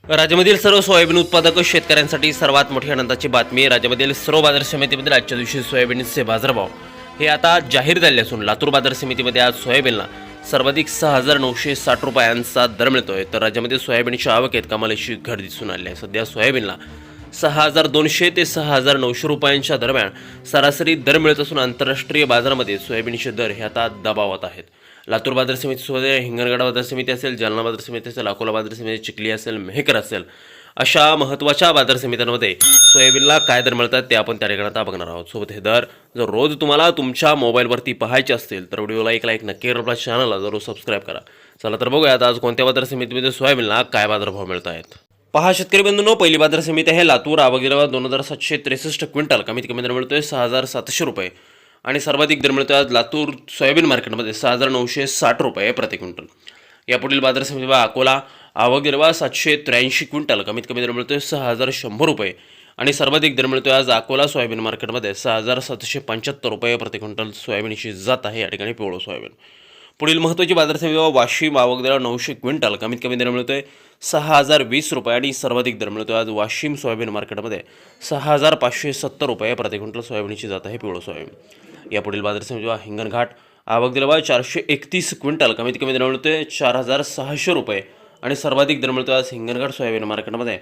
राज्यामधील सर्व सोयाबीन उत्पादक शेतकऱ्यांसाठी सर्वात मोठी आनंदाची बातमी. राज्यामधील सर्व बाजार समितीमध्ये आजच्या दिवशी सोयाबीनचे बाजारभाव हे आता जाहीर झाले असून लातूर बाजार समितीमध्ये आज सोयाबीनला सर्वाधिक 6,960 रुपयांचा दर मिळतोय. तर राज्यामध्ये सोयाबीनच्या आवकेत कमालीची घट दिसून आली आहे. सध्या सोयाबीनला 6,200 ते 6,900 रुपयांच्या दरम्यान सरासरी दर मिळत असून आंतरराष्ट्रीय बाजारामध्ये सोयाबीनचे दर हे आता दबावात आहेत. लातूर बाजार समितीसोबत हिंगणघाट बाजार समिती असेल, जालना बाजार समिती असेल, अकोला बाजार समिती, चिखली असेल, मेहकर असेल, अशा महत्त्वाच्या बाजार समित्यांमध्ये सोयाबीनला काय दर मिळतात ते आपण त्या ठिकाणी आता बघणार आहोत. सोबत हे दर जर रोज तुम्हाला तुमच्या मोबाईलवरती पाहायचे असतील तर व्हिडिओला एक लाईक नक्की करा, आपल्या चॅनलला जरूर सबस्क्राईब करा. चला तर बघूयात आज कोणत्या बाजार समितीमध्ये सोयाबीनला काय बाजारभाव मिळत आहेत. पहा शेतकरी बंधूंनो, पहिली बाजार समिती आहे लातूर. आवक गेल्या 2,763 क्विंटल, कमीत कमी दर मिळतोय 6,700 रुपये आणि सर्वाधिक दर मिळतोय आज लातूर सोयाबीन मार्केटमध्ये 6,960 रुपये प्रति क्विंटल. यापुढील बाजार समिती अकोला. आवक गेल्या 783 क्विंटल, कमीत कमी दर मिळतोय 6,100 रुपये आणि सर्वाधिक दर मिळतोय आज अकोला सोयाबीन मार्केटमध्ये 6,775 रुपये प्रति क्विंटल सोयाबीनची जात आहे. या ठिकाणी पिवळं सोयाबीन. पुढील महत्त्वाची बाजार समिती वाशिम. आवक गेल्या 900 क्विंटल, कमीत कमी दर मिळतोय 6,020 रुपये आणि सर्वाधिक दर मिळतोय आज वाशिम सोयाबीन मार्केटमध्ये 6,570 रुपये प्रति क्विंटल सोयाबीनची जात आहे पिवळं सोयाबीन. यापुढील बाजार समिती हिंगणघाट. आवक दिला 431 क्विंटल, कमीत कमी दर मिळतोय 4,600 रुपये आणि सर्वाधिक दर मिळतोय आज हिंगणघाट सोयाबीन मार्केटमध्ये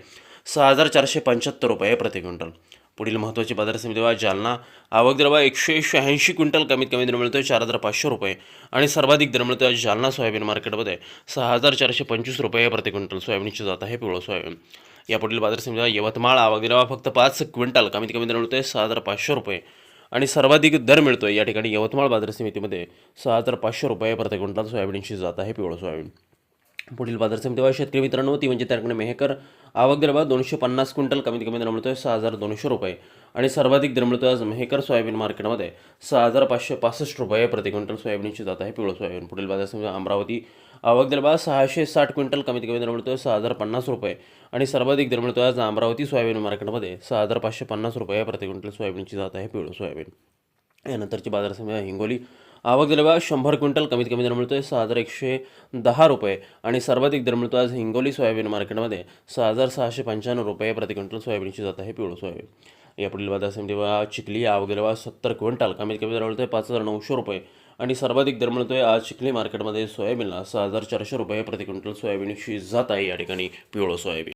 6,475 रुपये प्रति क्विंटल. पुढील महत्त्वाची बाजार समिती जालना. आवक दिला 186 क्विंटल, कमीत कमी दर मिळतोय 4,500 रुपये आणि सर्वाधिक दर मिळतोय जालना सोयाबीन मार्केटमध्ये 6,425 रुपये प्रति क्विंटल सोयाबीनची जात आहे पिवळं सोयाबीन. यापुढील बाजार समिती यवतमाळ. आवक दिला फक्त 5 क्विंटल, कमीत कमी दर मिळतोय 6,500 रुपये आणि सर्वाधिक दर मिळतोय या ठिकाणी यवतमाळ बाजार समितीमध्ये 6,500 रुपये प्रति क्विंटल सोयाबीनची जात आहे पिवळं सोयाबीन. पुढील बाजार समिती शेतकरी मित्रांनो ती म्हणजे त्याकडे मेहकर. आवक दर 250 क्विंटल, कमीत कमी दर मिळतोय 6,200 रुपये आणि सर्वाधिक दर मिळतोय आज मेहकर सोयाबीन मार्केटमध्ये 6,565 रुपये प्रति क्विंटल सोयाबीनची जात आहे पिवळं सोयाबीन. पुढील बाजार समिती अमरावती. आवक दर 660 क्विंटल, कमीत कमी दर मिळतोय 6,050 रुपये आणि सर्वाधिक दर मिळतोय आज अमरावती सोयाबीन मार्केटमध्ये 6,550 रुपये प्रति क्विंटल सोयाबीनची जात आहे पिवळं सोयाबीन. यानंतरची बाजार समिती हिंगोली. आवक दिल्या 100 क्विंटल, कमीत कमी दर मिळतोय 6,110 रुपये आणि सर्वाधिक दर मिळतो आज हिंगोली सोयाबीन मार्केटमध्ये 6,695 रुपये प्रति क्विंटल सोयाबीनची जात आहे पिवळं सोयाबीन. यापुढील बाजार समिती चिखली. आवक दिल्या 70 क्विंटल, कमीत कमी दर मिळतोय 5,900 रुपये आणि सर्वाधिक दर मिळतोय आज चिखली मार्केटमध्ये सोयाबीनला 6,400 रुपये प्रति क्विंटल सोयाबीनची जात आहे या ठिकाणी पिवळं सोयाबीन.